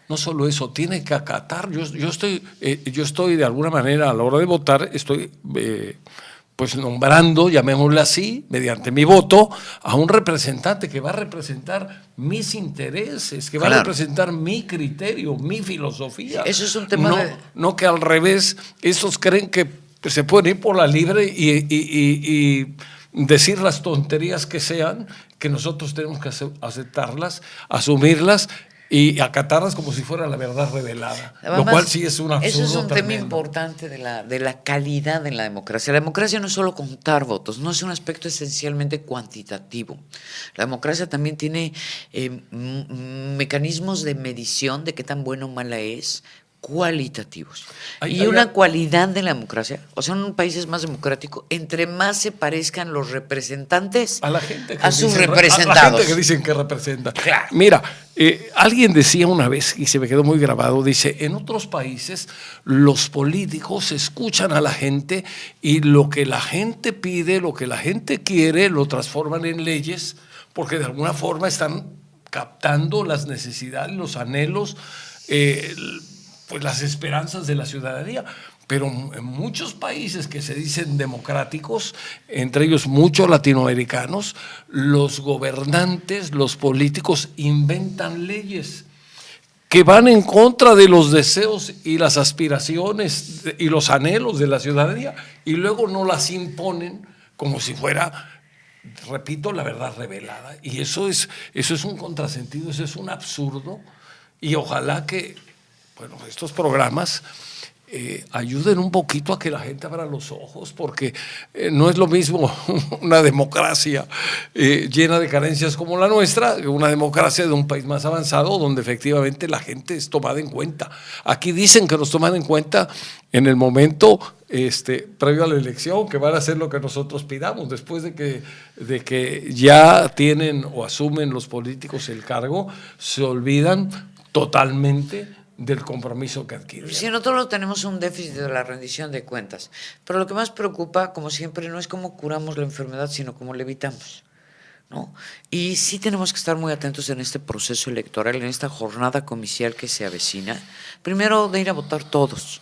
Speaker 2: No solo eso, tiene que acatar. Yo estoy de alguna manera a la hora de votar, estoy pues nombrando, llamémosle así, mediante mi voto, a un representante que va a representar mis intereses, que va a representar mi criterio, mi filosofía.
Speaker 3: Eso es un tema
Speaker 2: no que al revés, esos creen que se pueden ir por la libre y decir las tonterías que sean, que nosotros tenemos que aceptarlas, asumirlas y acatarlas como si fuera la verdad revelada.
Speaker 3: Además,
Speaker 2: lo cual sí es un absurdo
Speaker 3: eso es un
Speaker 2: tremendo.
Speaker 3: tema importante de la calidad en la democracia. La democracia no es solo contar votos, no es un aspecto esencialmente cuantitativo. La democracia también tiene mecanismos de medición de qué tan buena o mala es, cualitativos. Y una cualidad de la democracia, o sea, en un país es más democrático, entre más se parezcan los representantes
Speaker 2: a la gente que
Speaker 3: a sus
Speaker 2: dicen,
Speaker 3: representados.
Speaker 2: A la gente que dicen que representan.
Speaker 3: Claro.
Speaker 2: Mira, alguien decía una vez, y se me quedó muy grabado, dice, en otros países los políticos escuchan a la gente y lo que la gente pide, lo que la gente quiere, lo transforman en leyes, porque de alguna forma están captando las necesidades, los anhelos, pues las esperanzas de la ciudadanía. Pero en muchos países que se dicen democráticos, entre ellos muchos latinoamericanos, los gobernantes, los políticos inventan leyes que van en contra de los deseos y las aspiraciones y los anhelos de la ciudadanía y luego no las imponen como si fuera, repito, la verdad revelada. Y eso es un contrasentido, eso es un absurdo y ojalá que estos programas ayuden un poquito a que la gente abra los ojos, porque no es lo mismo una democracia llena de carencias como la nuestra, una democracia de un país más avanzado donde efectivamente la gente es tomada en cuenta. Aquí dicen que nos toman en cuenta en el momento previo a la elección, que van a hacer lo que nosotros pidamos, después de que ya tienen o asumen los políticos el cargo, se olvidan totalmente del compromiso que adquiere.
Speaker 3: Si nosotros tenemos un déficit de la rendición de cuentas, pero lo que más preocupa, como siempre, no es cómo curamos la enfermedad, sino cómo la evitamos, ¿no? Y sí tenemos que estar muy atentos en este proceso electoral, en esta jornada comicial que se avecina, primero de ir a votar todos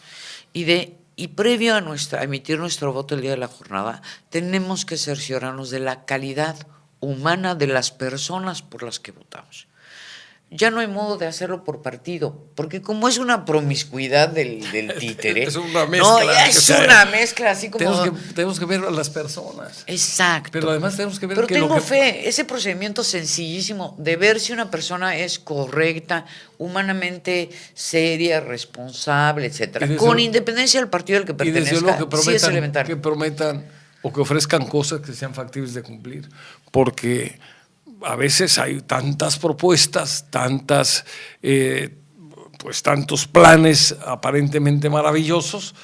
Speaker 3: y previo a emitir nuestro voto el día de la jornada, tenemos que cerciorarnos de la calidad humana de las personas por las que votamos. Ya no hay modo de hacerlo por partido, porque como es una promiscuidad del títere.
Speaker 2: Es una mezcla.
Speaker 3: No, es una mezcla, así como.
Speaker 2: Tenemos que ver a las personas.
Speaker 3: Exacto.
Speaker 2: Pero además tenemos que ver
Speaker 3: Pero tengo fe, ese procedimiento sencillísimo de ver si una persona es correcta, humanamente seria, responsable, etcétera, con independencia del partido al que pertenezca, sí es elementario.
Speaker 2: Que prometan o que ofrezcan cosas que sean factibles de cumplir, porque a veces hay tantas propuestas, tantas pues tantos planes aparentemente maravillosos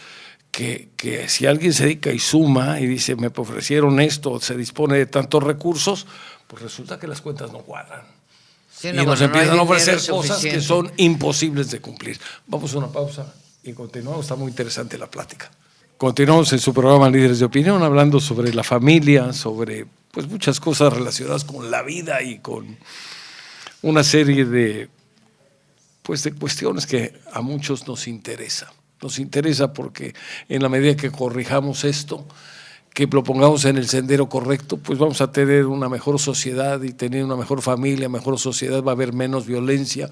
Speaker 2: que si alguien se dedica y suma y dice me ofrecieron esto, se dispone de tantos recursos, pues resulta que las cuentas no cuadran.
Speaker 3: Sí,
Speaker 2: Y
Speaker 3: no,
Speaker 2: nos
Speaker 3: bueno, no hay
Speaker 2: empiezan a ofrecer
Speaker 3: dinero
Speaker 2: cosas que
Speaker 3: suficiente.
Speaker 2: son imposibles de cumplir. Vamos a una pausa y continuamos, está muy interesante la plática. Continuamos en su programa Líderes de Opinión, hablando sobre la familia, sobre pues muchas cosas relacionadas con la vida y con una serie de cuestiones que a muchos nos interesa. Nos interesa porque en la medida que corrijamos esto, que lo pongamos en el sendero correcto, pues vamos a tener una mejor sociedad y tener una mejor familia, mejor sociedad, va a haber menos violencia,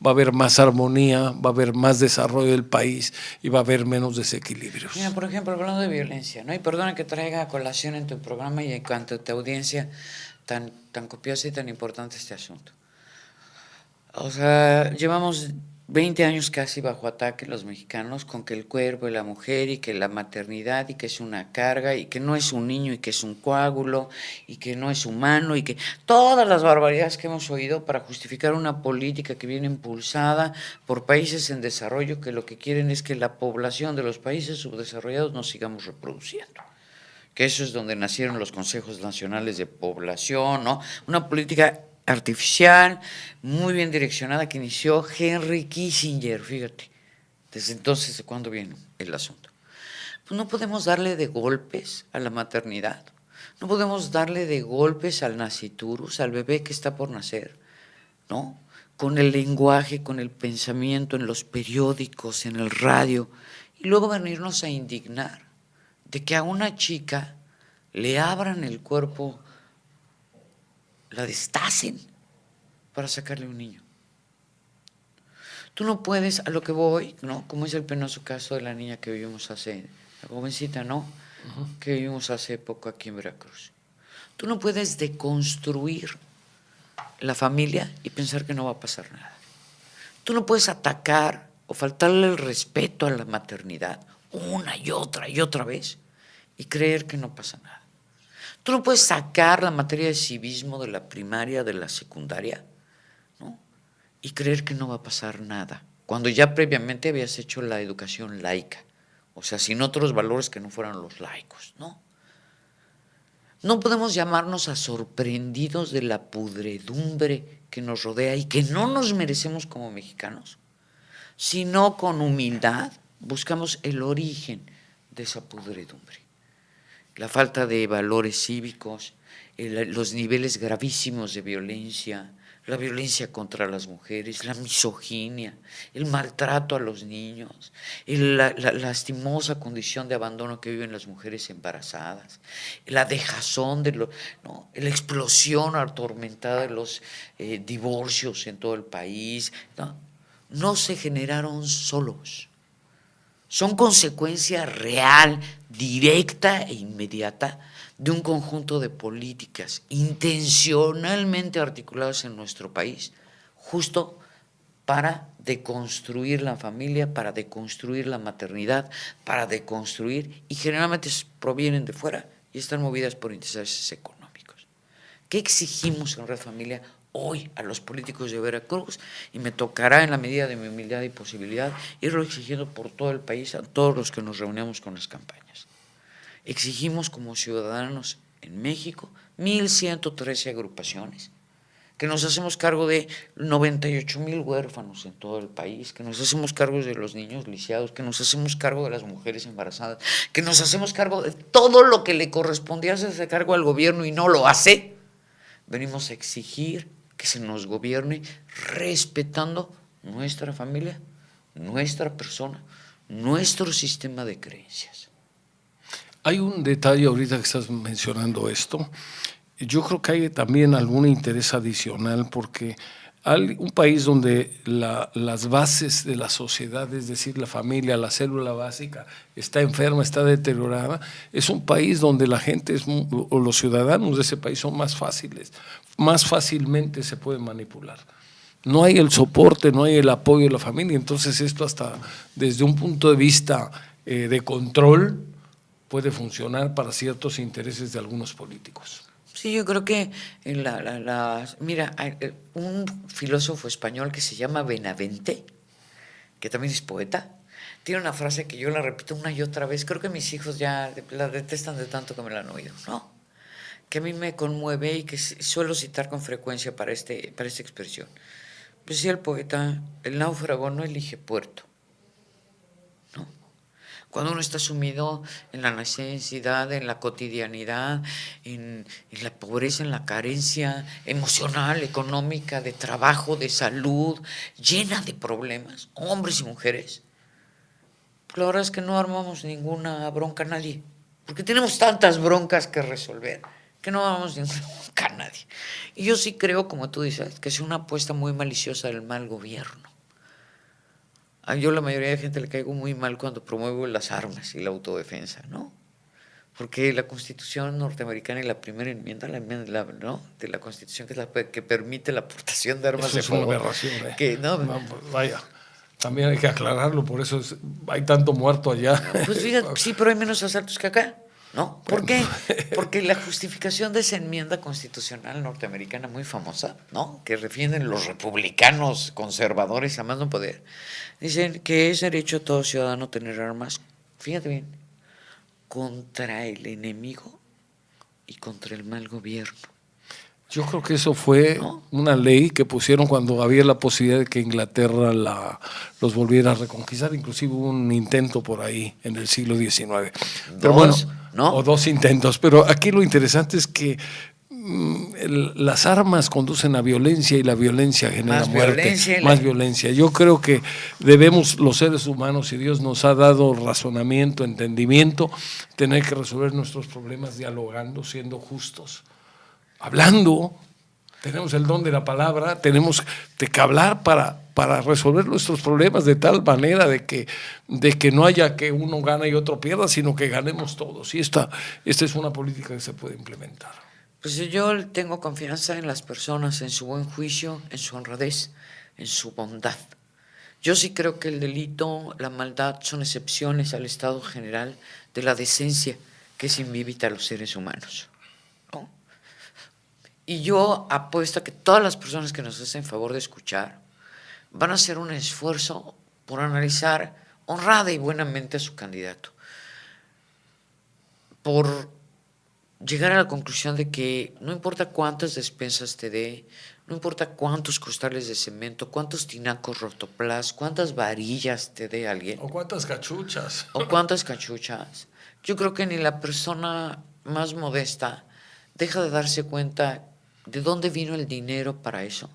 Speaker 2: va a haber más armonía, va a haber más desarrollo del país y va a haber menos desequilibrios.
Speaker 3: Mira, por ejemplo, hablando de violencia, ¿no? Y perdona que traiga a colación en tu programa y en cuanto a tu audiencia tan copiosa y tan importante este asunto. O sea, llevamos 20 años casi bajo ataque los mexicanos con que el cuerpo y la mujer y que la maternidad y que es una carga y que no es un niño y que es un coágulo y que no es humano y que todas las barbaridades que hemos oído para justificar una política que viene impulsada por países en desarrollo que lo que quieren es que la población de los países subdesarrollados nos sigamos reproduciendo. Que eso es donde nacieron los consejos nacionales de población, ¿no? Una política artificial, muy bien direccionada, que inició Henry Kissinger, fíjate. Desde entonces, ¿de cuándo viene el asunto? Pues no podemos darle de golpes a la maternidad, no podemos darle de golpes al naciturus, al bebé que está por nacer, ¿no? Con el lenguaje, con el pensamiento, en los periódicos, en el radio, y luego venirnos a indignar de que a una chica le abran el cuerpo, la destacen para sacarle un niño. Tú no puedes, a lo que voy, ¿no? Como es el penoso caso de la niña que vivimos la jovencita, ¿no? Que vivimos hace poco aquí en Veracruz. Tú no puedes deconstruir la familia y pensar que no va a pasar nada. Tú no puedes atacar o faltarle el respeto a la maternidad una y otra vez y creer que no pasa nada. Tú no puedes sacar la materia de civismo de la primaria, de la secundaria, ¿no? Y creer que no va a pasar nada, cuando ya previamente habías hecho la educación laica, o sea, sin otros valores que no fueran los laicos, ¿no? No podemos llamarnos a sorprendidos de la pudredumbre que nos rodea y que no nos merecemos como mexicanos, sino con humildad buscamos el origen de esa pudredumbre. La falta de valores cívicos, los niveles gravísimos de violencia, la violencia contra las mujeres, la misoginia, el maltrato a los niños, la lastimosa condición de abandono que viven las mujeres embarazadas, la dejazón ¿no? La explosión atormentada de los divorcios en todo el país, no se generaron solos. Son consecuencia real, directa e inmediata de un conjunto de políticas intencionalmente articuladas en nuestro país, justo para deconstruir la familia, para deconstruir la maternidad, para deconstruir, y generalmente provienen de fuera y están movidas por intereses económicos. ¿Qué exigimos en Red Familia hoy a los políticos de Veracruz? Y me tocará, en la medida de mi humildad y posibilidad, irlo exigiendo por todo el país a todos los que nos reunimos con las campañas. Exigimos como ciudadanos en México 1,113 agrupaciones, que nos hacemos cargo de 98,000 huérfanos en todo el país, que nos hacemos cargo de los niños lisiados, que nos hacemos cargo de las mujeres embarazadas, que nos hacemos cargo de todo lo que le correspondía hacerse cargo al gobierno y no lo hace. Venimos a exigir que se nos gobierne respetando nuestra familia, nuestra persona, nuestro sistema de creencias.
Speaker 2: Hay un detalle ahorita que estás mencionando esto. Yo creo que hay también algún interés adicional porque un país donde las bases de la sociedad, es decir, la familia, la célula básica, está enferma, está deteriorada, es un país donde la gente o los ciudadanos de ese país son más fácilmente se pueden manipular. No hay el soporte, no hay el apoyo de la familia, entonces esto hasta desde un punto de vista de control puede funcionar para ciertos intereses de algunos políticos.
Speaker 3: Sí, yo creo que mira, un filósofo español que se llama Benavente que también es poeta, tiene una frase que yo la repito una y otra vez. Creo que mis hijos ya la detestan de tanto que me la han oído, ¿no? Que a mí me conmueve y que suelo citar con frecuencia para esta expresión. Pues decía el poeta, el náufrago no elige puerto, ¿no? Cuando uno está sumido en la necesidad, en la cotidianidad, en la pobreza, en la carencia emocional, económica, de trabajo, de salud, llena de problemas, hombres y mujeres, pues la verdad es que no armamos ninguna bronca a nadie, porque tenemos tantas broncas que resolver, que no armamos ninguna bronca a nadie. Y yo sí creo, como tú dices, que es una apuesta muy maliciosa del mal gobierno. Yo a la mayoría de gente le caigo muy mal cuando promuevo las armas y la autodefensa, ¿no? Porque la Constitución norteamericana y la primera enmienda, ¿no? De la Constitución, que es la que permite la aportación de armas
Speaker 2: Eso
Speaker 3: de
Speaker 2: es una
Speaker 3: fuego.
Speaker 2: aberración,
Speaker 3: Que, no,
Speaker 2: vaya, también hay que aclararlo, por eso hay tanto muerto allá.
Speaker 3: Pues fíjate, sí, pero hay menos asaltos que acá, ¿no? ¿Por qué? Porque la justificación de esa enmienda constitucional norteamericana muy famosa, ¿no? Que defienden los republicanos conservadores a más no poder, dicen que es derecho a todo ciudadano tener armas, fíjate bien, contra el enemigo y contra el mal gobierno.
Speaker 2: Yo creo que eso fue una ley que pusieron cuando había la posibilidad de que Inglaterra los volviera a reconquistar. Inclusive hubo un intento por ahí en el siglo XIX. Pero bueno,
Speaker 3: ¿no?
Speaker 2: O dos intentos. Pero aquí lo interesante es que las armas conducen a violencia y la violencia genera
Speaker 3: Más
Speaker 2: muerte,
Speaker 3: violencia,
Speaker 2: más violencia. Yo creo que debemos, los seres humanos, y Dios nos ha dado razonamiento, entendimiento, tener que resolver nuestros problemas dialogando, siendo justos. Hablando, tenemos el don de la palabra, tenemos que hablar para resolver nuestros problemas de tal manera de que no haya que uno gane y otro pierda, sino que ganemos todos. Y esta es una política que se puede implementar.
Speaker 3: Pues yo tengo confianza en las personas, en su buen juicio, en su honradez, en su bondad. Yo sí creo que el delito, la maldad son excepciones al estado general de la decencia que se invita a los seres humanos, ¿no? Y yo apuesto a que todas las personas que nos hacen favor de escuchar van a hacer un esfuerzo por analizar honrada y buenamente a su candidato, por llegar a la conclusión de que no importa cuántas despensas te dé, no importa cuántos costales de cemento, cuántos tinacos rotoplas, cuántas varillas te dé alguien.
Speaker 2: O cuántas cachuchas.
Speaker 3: O cuántas cachuchas. Yo creo que ni la persona más modesta deja de darse cuenta de dónde vino el dinero para eso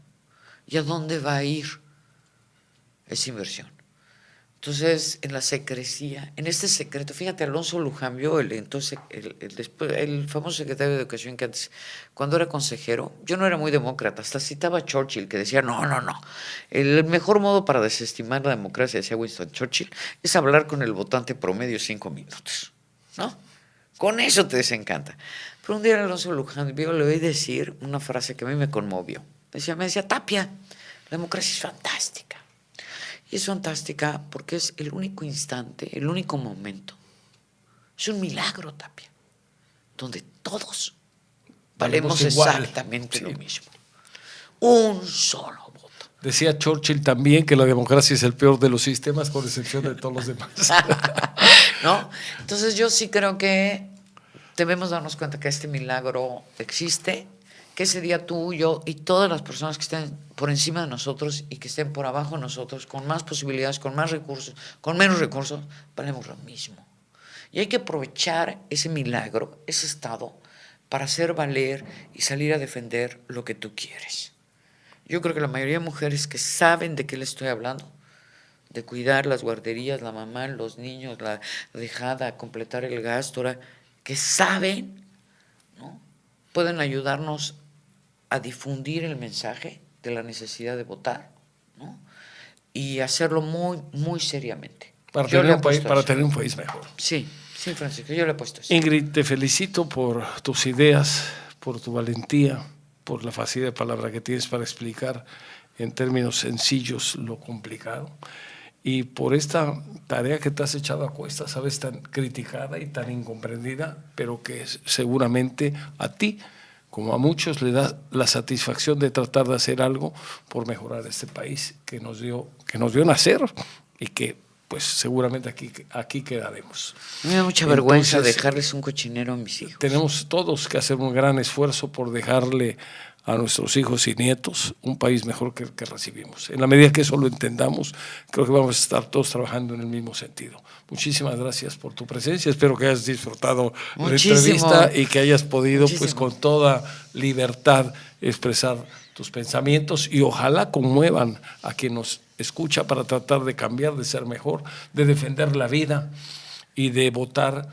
Speaker 3: y a dónde va a ir esa inversión. Entonces, en la secrecía, en este secreto, fíjate, Alonso Lujambio, el famoso secretario de Educación que antes, cuando era consejero, yo no era muy demócrata, hasta citaba a Churchill, que decía, no, el mejor modo para desestimar la democracia, decía Winston Churchill, es hablar con el votante promedio 5 minutos, ¿no? Con eso te desencanta. Pero un día Alonso Lujambio le oí decir una frase que a mí me conmovió. Me decía, Tapia, la democracia es fantástica. Y es fantástica porque es el único instante, el único momento. Es un milagro, Tapia, donde todos valemos exactamente lo mismo. Un solo voto.
Speaker 2: Decía Churchill también que la democracia es el peor de los sistemas, con excepción de todos los demás.
Speaker 3: ¿No? Entonces yo sí creo que debemos darnos cuenta que este milagro existe, que ese día tú, yo y todas las personas que estén por encima de nosotros y que estén por abajo de nosotros, con más posibilidades, con más recursos, con menos recursos, valemos lo mismo. Y hay que aprovechar ese milagro, ese estado, para hacer valer y salir a defender lo que tú quieres. Yo creo que la mayoría de mujeres que saben de qué les estoy hablando, de cuidar las guarderías, la mamá, los niños, la dejada, completar el gasto, que saben, ¿no?, pueden ayudarnos a difundir el mensaje de la necesidad de votar, ¿no?, y hacerlo muy, muy seriamente.
Speaker 2: Para tener un país mejor.
Speaker 3: Sí, Francisco, yo le he puesto eso.
Speaker 2: Ingrid, te felicito por tus ideas, por tu valentía, por la facilidad de palabra que tienes para explicar en términos sencillos lo complicado, y por esta tarea que te has echado a cuestas, sabes, tan criticada y tan incomprendida, pero que seguramente a ti, como a muchos, le da la satisfacción de tratar de hacer algo por mejorar este país que nos dio nacer y que pues seguramente aquí quedaremos.
Speaker 3: Me da mucha vergüenza dejarles un cochinero a mis hijos.
Speaker 2: Tenemos todos que hacer un gran esfuerzo por dejarle a nuestros hijos y nietos un país mejor que el que recibimos. En la medida que eso lo entendamos, creo que vamos a estar todos trabajando en el mismo sentido. Muchísimas gracias por tu presencia. Espero que hayas disfrutado la entrevista y que hayas podido pues con toda libertad expresar tus pensamientos y ojalá conmuevan a quien nos escucha para tratar de cambiar, de ser mejor, de defender la vida y de votar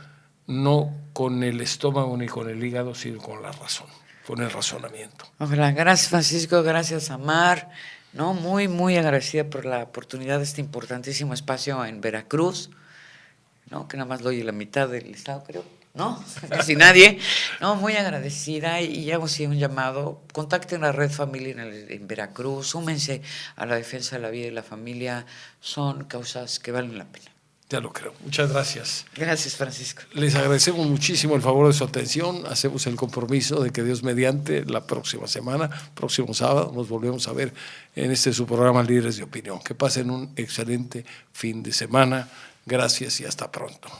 Speaker 2: no con el estómago ni con el hígado, sino con la razón, con el razonamiento.
Speaker 3: Ojalá. Gracias, Francisco, gracias a Mar, ¿no? Muy, muy agradecida por la oportunidad de este importantísimo espacio en Veracruz, ¿no? Que nada más lo oye la mitad del estado, creo, ¿no? Casi nadie, ¿no? Muy agradecida y hago sí un llamado, contacten a Red Familia en Veracruz, súmense a la defensa de la vida y la familia, son causas que valen la pena.
Speaker 2: Ya lo creo. Muchas gracias.
Speaker 3: Gracias, Francisco.
Speaker 2: Les agradecemos muchísimo el favor de su atención. Hacemos el compromiso de que Dios mediante la próxima semana, próximo sábado, nos volvemos a ver en su programa Líderes de Opinión. Que pasen un excelente fin de semana. Gracias y hasta pronto.